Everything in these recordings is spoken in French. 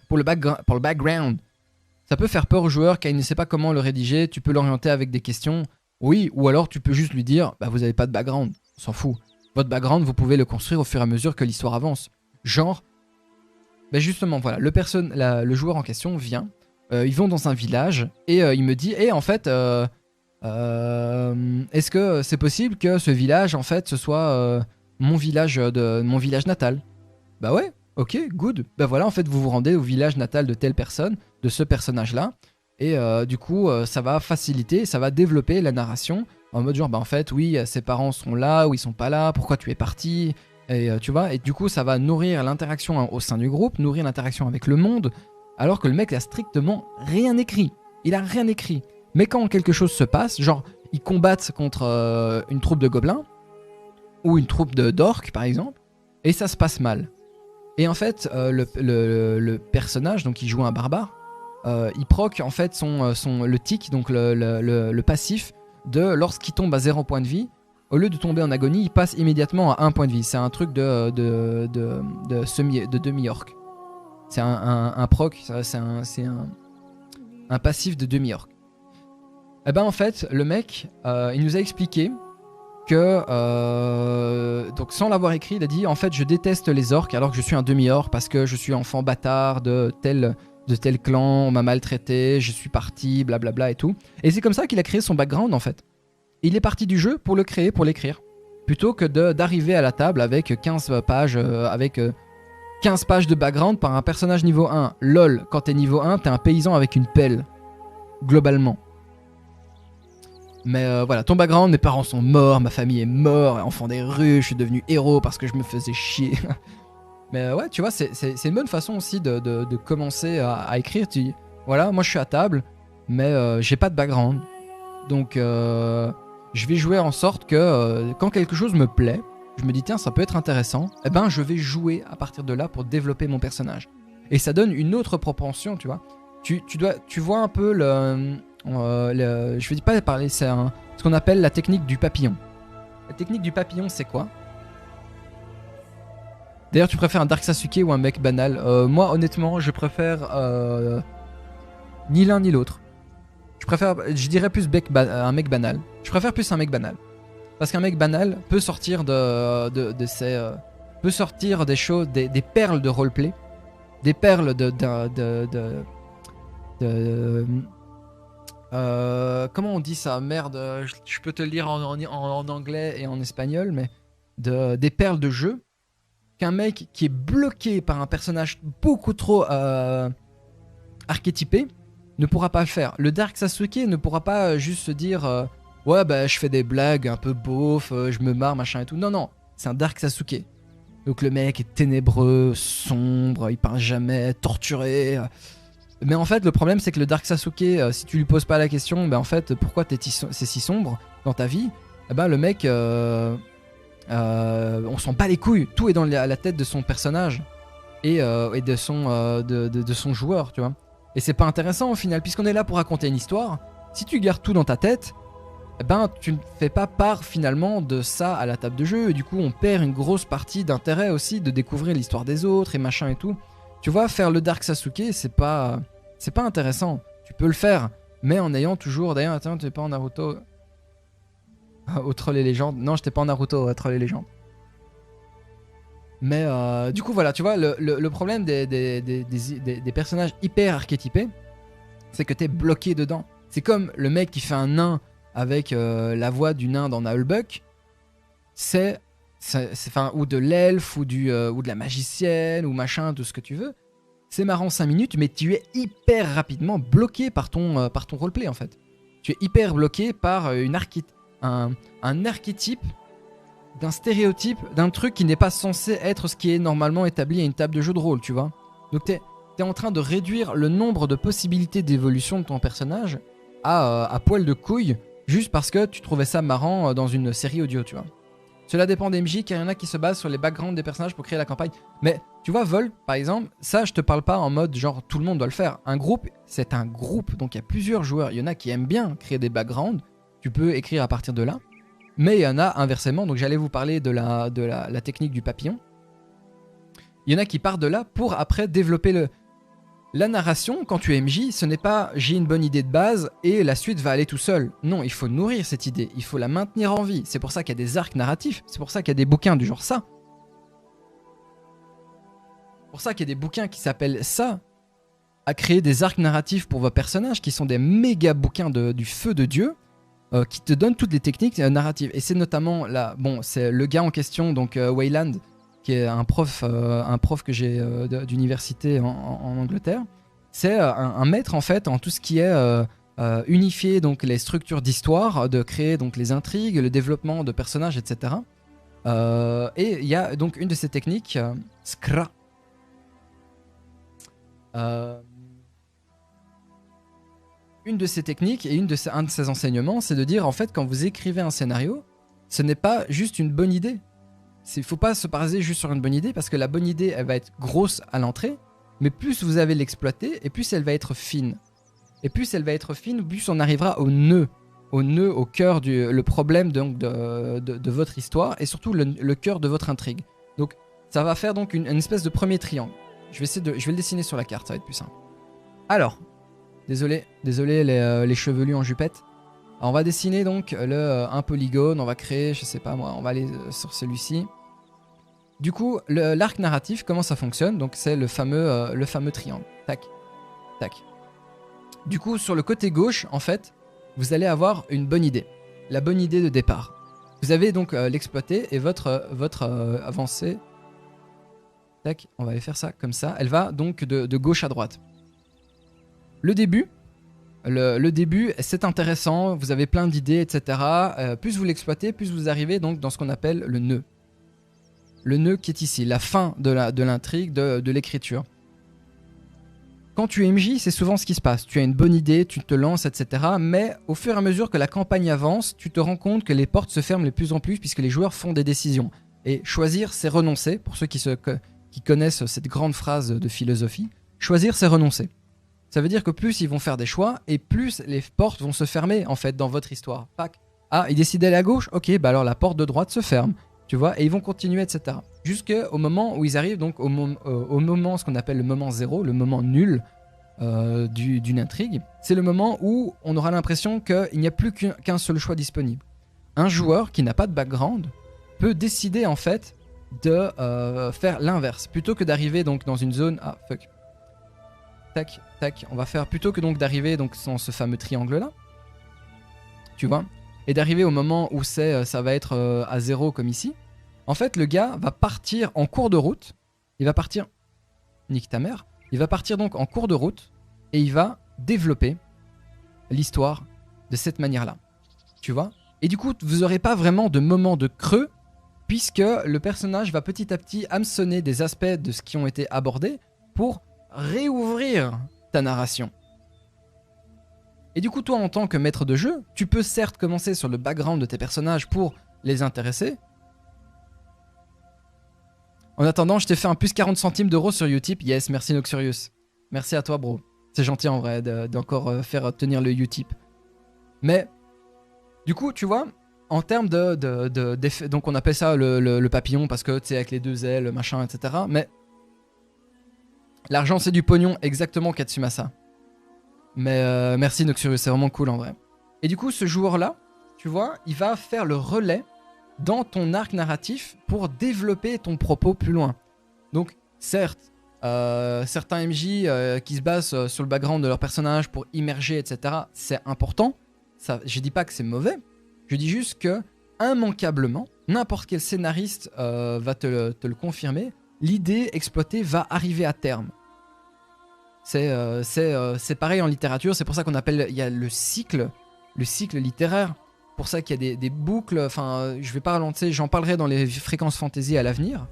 pour le background. Ça peut faire peur au joueur car il ne sait pas comment le rédiger. Tu peux l'orienter avec des questions. Oui, ou alors tu peux juste lui dire bah, vous n'avez pas de background. On s'en fout. Votre background, vous pouvez le construire au fur et à mesure que l'histoire avance. Genre, bah justement, voilà, le joueur en question vient. Ils vont dans un village et il me dit en fait, est-ce que c'est possible que ce village, en fait, ce soit mon village natal? Bah ouais, ok, good. Bah voilà, en fait, vous vous rendez au village natal de telle personne, de ce personnage-là, et du coup, ça va faciliter, ça va développer la narration en mode genre, bah en fait, oui, ses parents sont là ou ils sont pas là, pourquoi tu es parti? Et tu vois, et du coup, ça va nourrir l'interaction au sein du groupe, nourrir l'interaction avec le monde, alors que le mec a strictement rien écrit. Il a rien écrit. Mais quand quelque chose se passe, genre, ils combattent contre une troupe de gobelins, ou une troupe d'orques, par exemple, et ça se passe mal. Et en fait, le personnage, donc il joue un barbare, il proc en fait le tic, donc le passif, de lorsqu'il tombe à 0 point de vie, au lieu de tomber en agonie, il passe immédiatement à 1 point de vie. C'est un truc de demi-orc. C'est un proc, c'est un passif de demi-orc. Et ben en fait, le mec, il nous a expliqué que, donc sans l'avoir écrit, il a dit en fait je déteste les orques alors que je suis un demi-orc parce que je suis enfant bâtard de tel clan, on m'a maltraité, je suis parti, blablabla et tout. Et c'est comme ça qu'il a créé son background en fait. Il est parti du jeu pour le créer, pour l'écrire. Plutôt que d'arriver à la table avec 15 pages, 15 pages de background par un personnage niveau 1. LOL, quand t'es niveau 1, t'es un paysan avec une pelle. Globalement. Mais voilà, ton background, mes parents sont morts, ma famille est morte, enfant des rues, je suis devenu héros parce que je me faisais chier. Mais ouais, tu vois, c'est une bonne façon aussi de commencer à écrire. Tu dis, voilà, moi je suis à table, mais j'ai pas de background. Donc je vais jouer en sorte que quand quelque chose me plaît, je me dis tiens ça peut être intéressant, et ben je vais jouer à partir de là pour développer mon personnage. Et ça donne une autre propension, tu vois. Tu vois un peu je vais pas parler, c'est ce qu'on appelle la technique du papillon. La technique du papillon c'est quoi? D'ailleurs tu préfères un Dark Sasuke ou un mec banal? Moi honnêtement je préfère ni l'un ni l'autre. Je dirais plus un mec banal. Je préfère plus un mec banal. Parce qu'un mec banal peut sortir peut sortir des choses, des perles de roleplay, des perles comment on dit ça? Merde, je peux te le dire en anglais et en espagnol, mais des perles de jeu qu'un mec qui est bloqué par un personnage beaucoup trop archétypé ne pourra pas le faire. Le Dark Sasuke ne pourra pas juste se dire ouais bah je fais des blagues un peu beauf, je me marre machin et tout. Non non, c'est un Dark Sasuke. Donc le mec est ténébreux, sombre, il parle jamais, torturé. Mais en fait le problème c'est que le Dark Sasuke, si tu lui poses pas la question, ben en fait pourquoi c'est si sombre dans ta vie, eh ben le mec on s'en bat les couilles. Tout est dans la tête de son personnage et de son joueur, tu vois. Et c'est pas intéressant au final, puisqu'on est là pour raconter une histoire. Si tu gardes tout dans ta tête, eh ben tu ne fais pas part finalement de ça à la table de jeu. Et du coup, on perd une grosse partie d'intérêt aussi de découvrir l'histoire des autres et machin et tout. Tu vois, faire le Dark Sasuke, c'est pas intéressant. Tu peux le faire, mais en ayant toujours. D'ailleurs, attends, t'es pas en Naruto au Troll et Légendes. Non, j'étais pas en Naruto au Troll et Légendes. Mais du coup voilà, tu vois, le problème des personnages hyper archétypés, c'est que t'es bloqué dedans. C'est comme le mec qui fait un nain avec la voix du nain dans Nullbuck, ou de l'elfe, ou de la magicienne, ou machin, tout ce que tu veux. C'est marrant 5 minutes, mais tu es hyper rapidement bloqué par ton roleplay en fait. Tu es hyper bloqué par un archétype, d'un stéréotype, d'un truc qui n'est pas censé être ce qui est normalement établi à une table de jeu de rôle, tu vois. Donc t'es en train de réduire le nombre de possibilités d'évolution de ton personnage à poil de couille, juste parce que tu trouvais ça marrant dans une série audio, tu vois. Cela dépend des MJ, car il y en a qui se basent sur les backgrounds des personnages pour créer la campagne. Mais tu vois, Vol, par exemple, ça je te parle pas en mode genre tout le monde doit le faire. Un groupe, c'est un groupe, donc il y a plusieurs joueurs. Il y en a qui aiment bien créer des backgrounds, tu peux écrire à partir de là. Mais il y en a inversement, donc j'allais vous parler de la technique du papillon. Il y en a qui partent de là pour après développer La narration, quand tu es MJ, ce n'est pas j'ai une bonne idée de base et la suite va aller tout seul. Non, il faut nourrir cette idée, il faut la maintenir en vie. C'est pour ça qu'il y a des arcs narratifs, c'est pour ça qu'il y a des bouquins du genre ça. C'est pour ça qu'il y a des bouquins qui s'appellent ça, à créer des arcs narratifs pour vos personnages, qui sont des méga bouquins du feu de Dieu, qui te donnent toutes les techniques narratives. Et c'est notamment là, bon, c'est le gars en question, donc Wayland, qui est un prof que j'ai d'université en Angleterre. C'est un maître en fait en tout ce qui est unifier donc les structures d'histoire, de créer donc les intrigues, le développement de personnages, etc. Et il y a donc une de ces techniques, Scra. Une de ces techniques et un de ses enseignements, c'est de dire en fait quand vous écrivez un scénario, ce n'est pas juste une bonne idée. Il ne faut pas se baser juste sur une bonne idée parce que la bonne idée, elle va être grosse à l'entrée, mais plus vous allez l'exploiter et plus elle va être fine. Et plus elle va être fine, plus on arrivera au nœud, au cœur le problème donc de votre histoire et surtout le cœur de votre intrigue. Donc ça va faire donc une espèce de premier triangle. Je vais le dessiner sur la carte, ça va être plus simple. Alors, désolé les chevelus en jupette. Alors, on va dessiner donc un polygone, on va créer, je sais pas moi, on va aller sur celui-ci. Du coup, l'arc narratif, comment ça fonctionne? Donc c'est le fameux triangle. Tac, tac. Du coup, sur le côté gauche, en fait, vous allez avoir une bonne idée. La bonne idée de départ. Vous avez donc l'exploiter et votre avancée. Tac, on va aller faire ça comme ça. Elle va donc de gauche à droite. Le début, c'est intéressant, vous avez plein d'idées, etc. Plus vous l'exploitez, plus vous arrivez donc dans ce qu'on appelle le nœud. Le nœud qui est ici, la fin de l'intrigue, de l'écriture. Quand tu es MJ, c'est souvent ce qui se passe. Tu as une bonne idée, tu te lances, etc. Mais au fur et à mesure que la campagne avance, tu te rends compte que les portes se ferment de plus en plus puisque les joueurs font des décisions. Et choisir, c'est renoncer. Pour ceux qui connaissent cette grande phrase de philosophie, choisir, c'est renoncer. Ça veut dire que plus ils vont faire des choix et plus les portes vont se fermer en fait dans votre histoire. Pac. Ah, ils décident d'aller à gauche? Ok, bah alors la porte de droite se ferme. Tu vois, et ils vont continuer, etc. Jusqu'au moment où ils arrivent donc au moment, ce qu'on appelle le moment zéro, le moment nul d'une intrigue. C'est le moment où on aura l'impression qu'il n'y a plus qu'un seul choix disponible. Un joueur qui n'a pas de background peut décider en fait de faire l'inverse. Plutôt que d'arriver donc dans une zone... Ah, fuck. Tac, tac. On va faire plutôt que donc d'arriver donc dans ce fameux triangle-là. Tu vois, et d'arriver au moment où ça va être à 0 comme ici. En fait, le gars va partir en cours de route. Il va partir... Nique ta mère. Il va partir donc en cours de route et il va développer l'histoire de cette manière-là. Tu vois? Et du coup, vous n'aurez pas vraiment de moment de creux puisque le personnage va petit à petit hameçonner des aspects de ce qui ont été abordés pour réouvrir ta narration. Et du coup, toi, en tant que maître de jeu, tu peux certes commencer sur le background de tes personnages pour les intéresser. En attendant, je t'ai fait un plus 40 centimes d'euros sur Utip. Yes, merci Noxurius. Merci à toi, bro. C'est gentil en vrai d'encore faire tenir le Utip. Mais, du coup, tu vois, en termes d'effet, donc on appelle ça le papillon parce que tu sais, avec les deux ailes, machin, etc. Mais l'argent, c'est du pognon, exactement, Katsumasa. Mais merci Noxurius, c'est vraiment cool en vrai. Et du coup, ce joueur-là, tu vois, il va faire le relais dans ton arc narratif pour développer ton propos plus loin. Donc, certes, certains MJ qui se basent sur le background de leur personnage pour immerger, etc., c'est important. Ça, je dis pas que c'est mauvais. Je dis juste que, immanquablement, n'importe quel scénariste va te le confirmer, l'idée exploitée va arriver à terme. C'est pareil en littérature, c'est pour ça qu'on appelle, il y a le cycle littéraire, pour ça qu'il y a des boucles, enfin je vais pas ralentir, j'en parlerai dans les fréquences fantasy à l'avenir,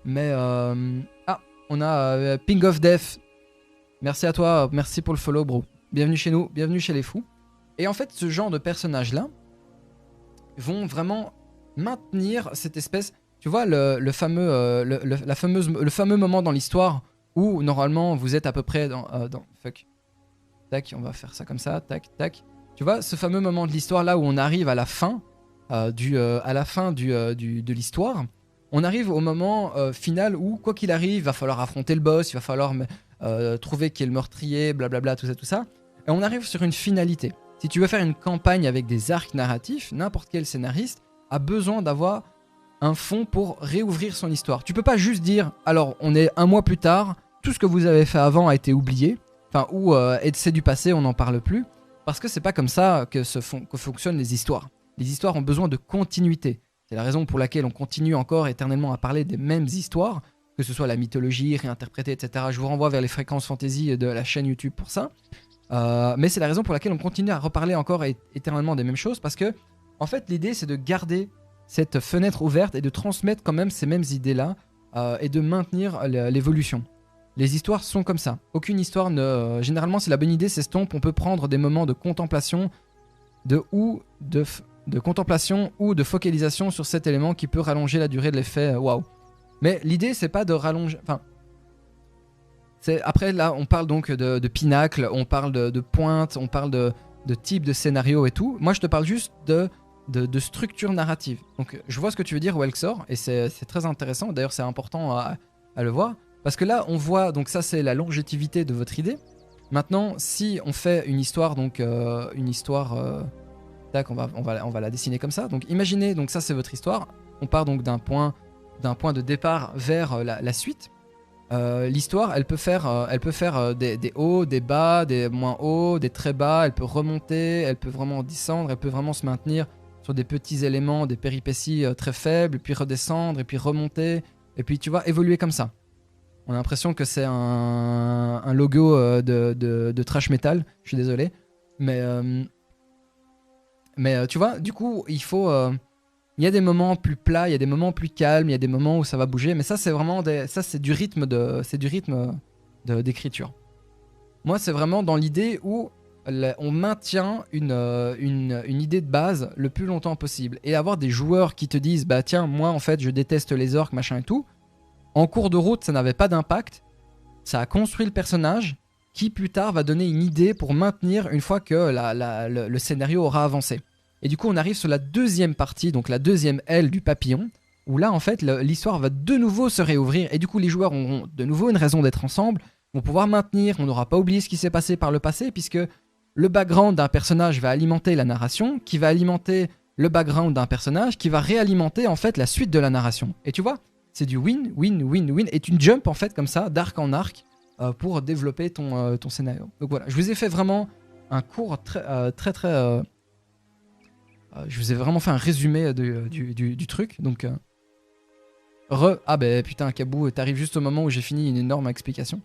mais ah, on a Ping of Death, merci à toi, merci pour le follow bro, bienvenue chez nous, bienvenue chez les fous, et en fait ce genre de personnages là vont vraiment maintenir cette espèce, tu vois le fameux moment dans l'histoire où normalement vous êtes à peu près dans fuck. Tac, on va faire ça comme ça, tac, tac. Tu vois, ce fameux moment de l'histoire là où on arrive à la fin de l'histoire, on arrive au moment final où, quoi qu'il arrive, il va falloir affronter le boss, il va falloir trouver qui est le meurtrier, blablabla, tout ça, tout ça. Et on arrive sur une finalité. Si tu veux faire une campagne avec des arcs narratifs, n'importe quel scénariste a besoin d'avoir un fond pour réouvrir son histoire. Tu peux pas juste dire, alors on est un mois plus tard, tout ce que vous avez fait avant a été oublié, enfin, ou c'est du passé, on n'en parle plus, parce que c'est pas comme ça que fonctionnent les histoires. Les histoires ont besoin de continuité. C'est la raison pour laquelle on continue encore éternellement à parler des mêmes histoires, que ce soit la mythologie, réinterprétée, etc. Je vous renvoie vers les fréquences fantasy de la chaîne YouTube pour ça. Mais c'est la raison pour laquelle on continue à reparler encore éternellement des mêmes choses, parce que, en fait, l'idée, c'est de garder cette fenêtre ouverte et de transmettre quand même ces mêmes idées-là et de maintenir l'évolution. Les histoires sont comme ça. Aucune histoire ne... généralement, si la bonne idée s'estompe, on peut prendre des moments de contemplation de contemplation ou de focalisation sur cet élément qui peut rallonger la durée de l'effet waouh. Mais l'idée, c'est pas de rallonger... Enfin, après, là, on parle donc de pinacle, on parle de pointe, on parle de type de scénario et tout. Moi, je te parle juste de structure narrative. Donc, je vois ce que tu veux dire, Welxor, et c'est très intéressant. D'ailleurs, c'est important à le voir. Parce que là, on voit, donc ça, c'est la longévité de votre idée. Maintenant, si on fait une histoire, donc une histoire... tac, on va la dessiner comme ça. Donc, imaginez, donc ça, c'est votre histoire. On part donc d'un point de départ vers la suite. L'histoire, elle peut faire des hauts, des bas, des moins hauts, des très bas, elle peut remonter, elle peut vraiment descendre, elle peut vraiment se maintenir sur des petits éléments, des péripéties très faibles, puis redescendre, et puis remonter, et puis tu vois, évoluer comme ça. On a l'impression que c'est un logo de trash metal, je suis désolé, mais tu vois, du coup, il faut... il y a des moments plus plats, il y a des moments plus calmes, il y a des moments où ça va bouger, mais ça c'est vraiment c'est du rythme d'écriture. Moi c'est vraiment dans l'idée où on maintient une idée de base le plus longtemps possible et avoir des joueurs qui te disent bah tiens moi en fait je déteste les orques machin et tout. En cours de route ça n'avait pas d'impact, ça a construit le personnage qui plus tard va donner une idée pour maintenir une fois que le scénario aura avancé. Et du coup, on arrive sur la deuxième partie, donc la deuxième aile du papillon, où là, en fait, l'histoire va de nouveau se réouvrir. Et du coup, les joueurs auront de nouveau une raison d'être ensemble, vont pouvoir maintenir, on n'aura pas oublié ce qui s'est passé par le passé, puisque le background d'un personnage va alimenter la narration, qui va alimenter le background d'un personnage, qui va réalimenter, en fait, la suite de la narration. Et tu vois, c'est du win, win, win, win. Et tu jump, en fait, comme ça, d'arc en arc, pour développer ton scénario. Donc voilà, je vous ai fait vraiment un cours très je vous ai vraiment fait un résumé du truc. Donc, ah ben putain, Kabou, t'arrives juste au moment où j'ai fini une énorme explication.